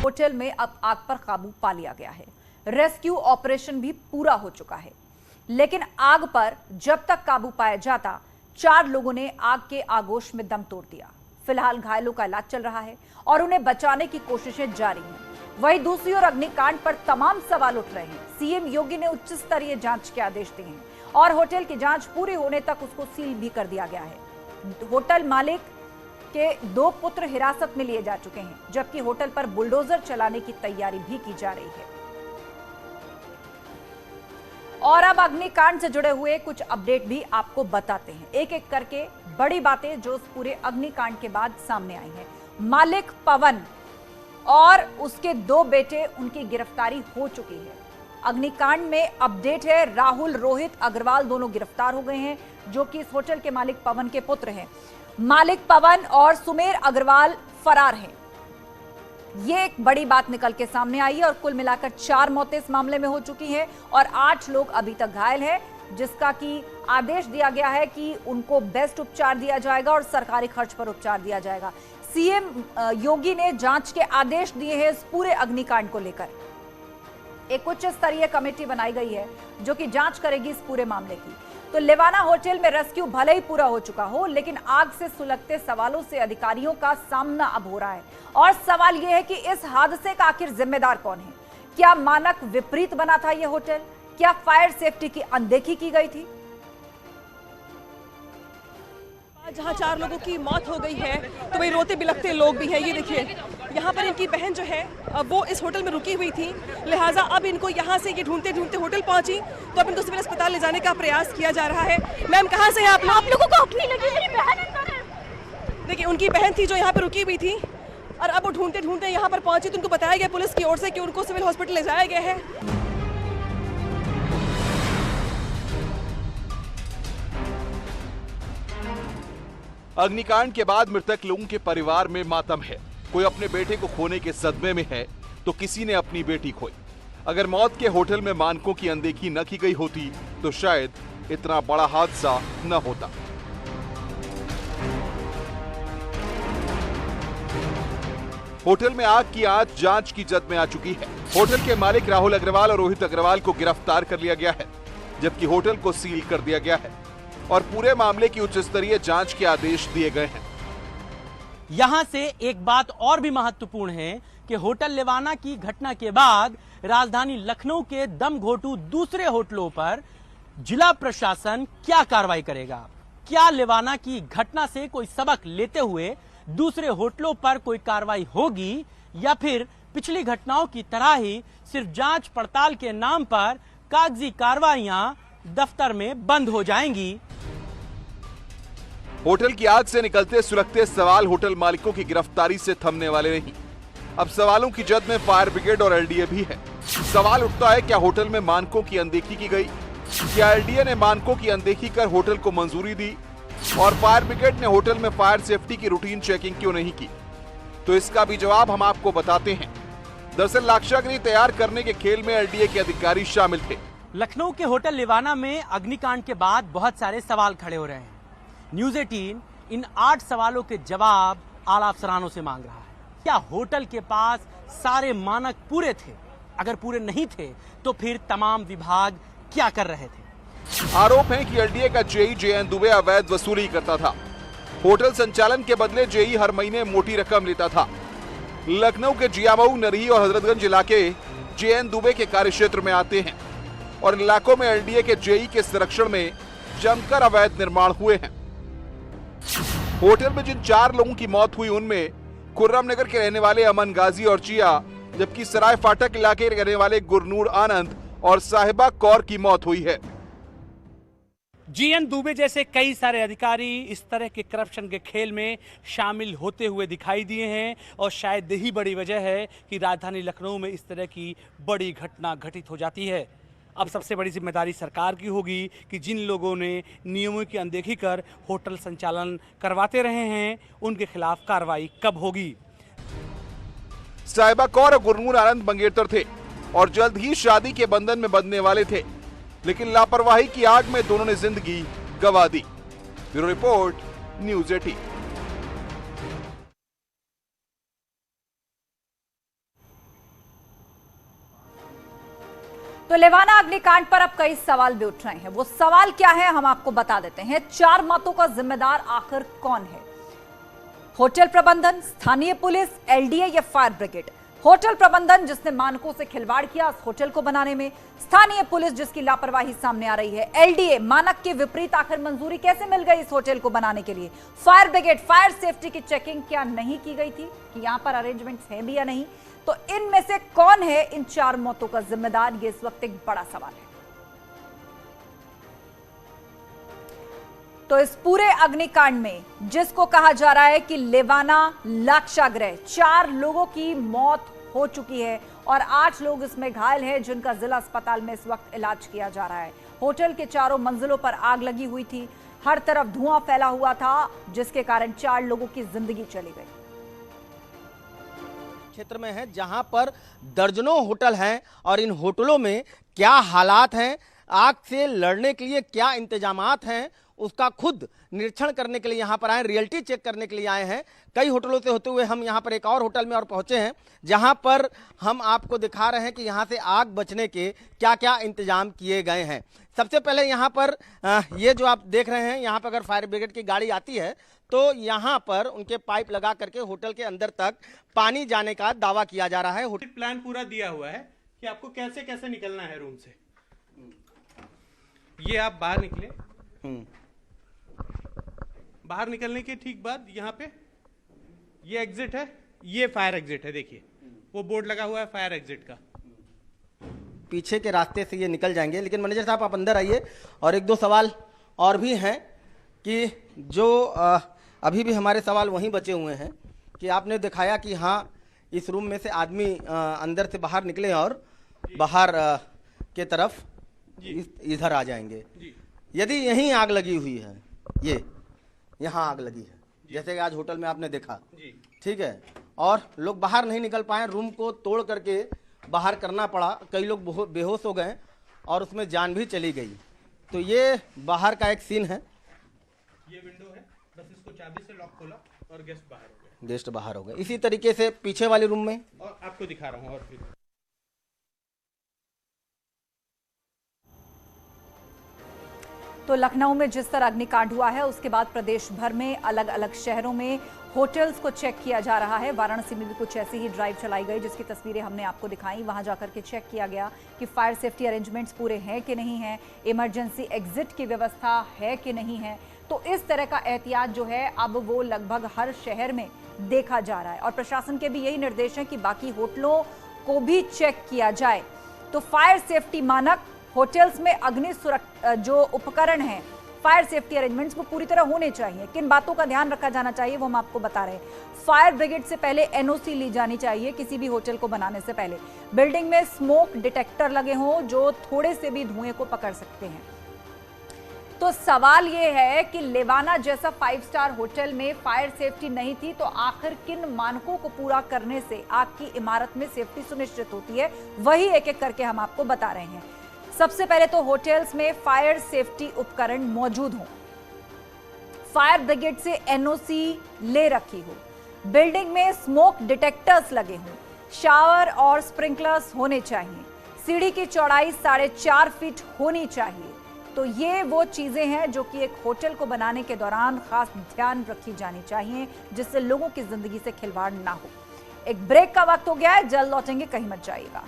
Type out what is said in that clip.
Hotel में अब आग पर काबू पा लिया गया है। रेस्क्यू ऑपरेशन भी पूरा हो चुका है, लेकिन आग पर जब तक काबू पाया जाता 4 लोगों ने आग के आगोश में दम तोड़ दिया। फिलहाल घायलों का इलाज चल रहा है और उन्हें बचाने की कोशिशें जारी हैं। वहीं दूसरी ओर अग्निकांड पर तमाम सवाल उठ रहे हैं। सीएम योगी ने उच्च स्तरीय जांच के आदेश दिए हैं और होटल की जांच पूरी होने तक उसको सील भी कर दिया गया है। होटल मालिक के 2 पुत्र हिरासत में लिए जा चुके हैं, जबकि होटल पर बुलडोजर चलाने की तैयारी भी की जा रही है। और अब अग्निकांड से जुड़े हुए कुछ अपडेट भी आपको बताते हैं, एक एक करके बड़ी बातें जो उस पूरे अग्निकांड के बाद सामने आई हैं। मालिक पवन और उसके 2 बेटे, उनकी गिरफ्तारी हो चुकी है। अग्निकांड में अपडेट है, राहुल रोहित अग्रवाल दोनों गिरफ्तार हो गए हैं, जो कि इस होटल के मालिक पवन के पुत्र हैं। मालिक पवन और सुमेर अग्रवाल फरार हैं। ये एक बड़ी बात निकल के सामने आई है और कुल मिलाकर 4 मौतें इस मामले में हो चुकी हैं और 8 लोग अभी तक घायल हैं, जिसका कि आदेश दिया गया है कि उनको बेस्ट उपचार दिया जाएगा और सरकारी खर्च पर उपचार दिया जाएगा। सीएम योगी ने जांच के आदेश दिए हैं इस पूरे अग्निकांड को लेकर। एक उच्च स्तरीय कमेटी बनाई गई है जो कि जांच करेगी इस पूरे मामले की। तो लेवाना होटल में रेस्क्यू भले ही पूरा हो चुका हो, लेकिन आग से सुलगते सवालों से अधिकारियों का सामना अब हो रहा है। और सवाल यह है कि इस हादसे का आखिर जिम्मेदार कौन है? क्या मानक विपरीत बना था यह होटल? क्या फायर सेफ्टी की अनदेखी की गई थी? जहां 4 लोगों की मौत हो गई है, तो वही रोते बिलखते लोग भी हैं। ये देखिए, यहाँ पर इनकी बहन जो है वो इस होटल में रुकी हुई थी, लिहाजा अब इनको यहाँ से ये ढूंढते ढूंढते होटल पहुंची, तो अब इनको सिविल अस्पताल ले जाने का प्रयास किया जा रहा है। मैम, कहाँ से हैं आप लोगों को अपनी लगी मेरी बहन अंदर है। देखिए, उनकी बहन थी जो यहाँ पर रुकी हुई थी और अब वो ढूंढते ढूंढते यहाँ पर पहुंची, तो उनको बताया गया पुलिस की ओर से कि उनको सिविल हॉस्पिटल ले जाया गया है। अग्निकांड के बाद मृतक लोगों के परिवार में मातम है। कोई अपने बेटे को खोने के सदमे में है, तो किसी ने अपनी बेटी खोई। अगर मौत के होटल में मानकों की अनदेखी न की गई होती तो शायद इतना बड़ा हादसा न होता। होटल में आग की आज जांच की जद में आ चुकी है। होटल के मालिक राहुल अग्रवाल और रोहित अग्रवाल को गिरफ्तार कर लिया गया है, जबकि होटल को सील कर दिया गया है और पूरे मामले की उच्च स्तरीय जांच के आदेश दिए गए हैं। यहां से एक बात और भी महत्वपूर्ण है कि होटल लेवाना की घटना के बाद राजधानी लखनऊ के दम घोटू दूसरे होटलों पर जिला प्रशासन क्या कार्रवाई करेगा? क्या लेवाना की घटना से कोई सबक लेते हुए दूसरे होटलों पर कोई कार्रवाई होगी, या फिर पिछली घटनाओं की तरह ही सिर्फ जांच पड़ताल के नाम पर कागजी कार्रवाइयां दफ्तर में बंद हो जाएंगी? होटल की आग से निकलते सुलगते सवाल होटल मालिकों की गिरफ्तारी से थमने वाले नहीं। अब सवालों की जद में फायर ब्रिगेड और एलडीए भी है। सवाल उठता है, क्या होटल में मानकों की अनदेखी की गई? क्या एलडीए ने मानकों की अनदेखी कर होटल को मंजूरी दी? और फायर ब्रिगेड ने होटल में फायर सेफ्टी की रूटीन चेकिंग क्यों नहीं की? तो इसका भी जवाब हम आपको बताते हैं। दरअसल लाक्षागृह तैयार करने के खेल में एलडीए के अधिकारी शामिल थे। लखनऊ के होटल लेवाना में अग्निकांड के बाद बहुत सारे सवाल खड़े हो रहे हैं। न्यूज़ 18 इन 8 सवालों के जवाब आला अफसरानों से मांग रहा है। क्या होटल के पास सारे मानक पूरे थे? अगर पूरे नहीं थे तो फिर तमाम विभाग क्या कर रहे थे? आरोप है कि एलडीए का जेई जेएन दुबे अवैध वसूली करता था। होटल संचालन के बदले जेई हर महीने मोटी रकम लेता था। लखनऊ के जियामऊ, नरही और हजरतगंज इलाके जेएन दुबे के कार्यक्षेत्र में आते हैं और इलाकों में एलडीए के जेई के संरक्षण में जमकर अवैध निर्माण हुए हैं। होटल में जिन 4 लोगों की मौत हुई उनमें खुर्रम नगर के रहने वाले अमन गाजी और चिया, जबकि सराय फाटक इलाके के रहने वाले गुरनूर आनंद और साहिबा कौर की मौत हुई है। जेएन दुबे जैसे कई सारे अधिकारी इस तरह के करप्शन के खेल में शामिल होते हुए दिखाई दिए हैं और शायद यही बड़ी वजह है कि राजधानी लखनऊ में इस तरह की बड़ी घटना घटित हो जाती है। अब सबसे बड़ी जिम्मेदारी सरकार की होगी कि जिन लोगों ने नियमों की अनदेखी कर होटल संचालन करवाते रहे हैं, उनके खिलाफ कार्रवाई कब होगी? साहिबा कौर और गुरनूर आनंद मंगेतर थे और जल्द ही शादी के बंधन में बंधने वाले थे, लेकिन लापरवाही की आग में दोनों ने जिंदगी गंवा दी। Bureau report, news 18। तो लेवाना अग्निकांड पर अब कई सवाल भी उठ रहे हैं। वो सवाल क्या है हम आपको बता देते हैं। 4 मौतों का जिम्मेदार आखिर कौन है? होटल प्रबंधन, स्थानीय पुलिस, एलडीए या फायर ब्रिगेड? होटल प्रबंधन जिसने मानकों से खिलवाड़ किया उस होटल को बनाने में, स्थानीय पुलिस जिसकी लापरवाही सामने आ रही है, एलडीए मानक के विपरीत आखिर मंजूरी कैसे मिल गई इस होटल को बनाने के लिए, फायर ब्रिगेड फायर सेफ्टी की चेकिंग क्या नहीं की गई थी कि यहां पर अरेंजमेंट्स हैं भी या नहीं? तो इनमें से कौन है इन 4 मौतों का जिम्मेदार, ये इस वक्त एक बड़ा सवाल है। तो इस पूरे अग्निकांड में जिसको कहा जा रहा है कि लेवाना लाक्षागृह, 4 लोगों की मौत हो चुकी है और 8 लोग इसमें घायल हैं जिनका जिला अस्पताल में इस वक्त इलाज किया जा रहा है। होटल के चारों मंजिलों पर आग लगी हुई थी, हर तरफ धुआं फैला हुआ था जिसके कारण 4 लोगों की जिंदगी चली गई। क्षेत्र में है जहां पर दर्जनों होटल हैं और इन होटलों में क्या हालात हैं, आग से लड़ने के लिए क्या इंतजामात हैं, उसका खुद निरीक्षण करने के लिए यहाँ पर आए, रियलिटी चेक करने के लिए आए हैं। कई होटलों से होते हुए हम यहाँ पर एक और होटल में और पहुँचे हैं जहाँ पर हम आपको दिखा रहे हैं कि यहाँ से आग बचने के क्या क्या इंतजाम किए गए हैं। सबसे पहले यहाँ पर ये जो आप देख रहे हैं, यहाँ पर अगर फायर ब्रिगेड की गाड़ी आती है तो यहाँ पर उनके पाइप लगा करके होटल के अंदर तक पानी जाने का दावा किया जा रहा है। होटल प्लान पूरा दिया हुआ है कि आपको कैसे कैसे निकलना है रूम से। ये आप बाहर निकले, बाहर निकलने के ठीक बाद यहाँ पे ये एग्जिट है, ये फायर एग्जिट है। देखिए वो बोर्ड लगा हुआ है फायर एग्जिट का। पीछे के रास्ते से ये निकल जाएंगे। लेकिन मैनेजर साहब आप अंदर आइए, और 1-2 सवाल और भी हैं कि जो अभी भी हमारे सवाल वहीं बचे हुए हैं कि आपने दिखाया कि हाँ इस रूम में से आदमी अंदर से बाहर निकले और बाहर के तरफ इधर आ जाएंगे। यदि यहीं आग लगी हुई है, ये यहाँ आग लगी है जैसे कि आज होटल में आपने देखा, ठीक है, और लोग बाहर नहीं निकल पाए, रूम को तोड़ करके बाहर करना पड़ा, कई लोग बेहोश हो गए और उसमें जान भी चली गई। तो ये बाहर का एक सीन है। ये विंडो है, बस इसको चाबी से लॉक खोला और गेस्ट बाहर हो गए। गेस्ट बाहर हो गए। इसी तरीके से पीछे वाले रूम में और आपको दिखा रहा हूँ। और फिर तो लखनऊ में जिस तरह अग्निकांड हुआ है उसके बाद प्रदेश भर में अलग अलग शहरों में होटल्स को चेक किया जा रहा है। वाराणसी में भी कुछ ऐसी ही ड्राइव चलाई गई जिसकी तस्वीरें हमने आपको दिखाई। वहां जाकर के चेक किया गया कि फायर सेफ्टी अरेंजमेंट्स पूरे हैं कि नहीं है, इमरजेंसी एग्जिट की व्यवस्था है कि नहीं है। तो इस तरह का एहतियात जो है अब वो लगभग हर शहर में देखा जा रहा है और प्रशासन के भी यही निर्देश है कि बाकी होटलों को भी चेक किया जाए। तो फायर सेफ्टी मानक, होटल्स में अग्नि सुरक्षा जो उपकरण हैं, फायर सेफ्टी अरेंजमेंट्स वो पूरी तरह होने चाहिए। किन बातों का ध्यान रखा जाना चाहिए वो हम आपको बता रहे हैं। फायर ब्रिगेड से पहले एनओसी ली जानी चाहिए किसी भी होटल को बनाने से पहले। बिल्डिंग में स्मोक डिटेक्टर लगे हों जो थोड़े से भी धुएं को पकड़ सकते हैं। तो सवाल ये है कि लेवाना जैसा 5 स्टार होटल में फायर सेफ्टी नहीं थी तो आखिर किन मानकों को पूरा करने से आग की इमारत में सेफ्टी सुनिश्चित होती है, वही एक एक करके हम आपको बता रहे हैं। सबसे पहले तो होटल्स में फायर सेफ्टी उपकरण मौजूद हों, फायर ब्रिगेड से एनओसी ले रखी हो, बिल्डिंग में स्मोक डिटेक्टर्स लगे हों, शावर और स्प्रिंकलर्स होने चाहिए, सीढ़ी की चौड़ाई 4.5 फीट होनी चाहिए। तो ये वो चीजें हैं जो कि एक होटल को बनाने के दौरान खास ध्यान रखी जानी चाहिए जिससे लोगों की जिंदगी से खिलवाड़ ना हो। एक ब्रेक का वक्त हो गया है, जल्द लौटेंगे, कहीं मत जाइएगा।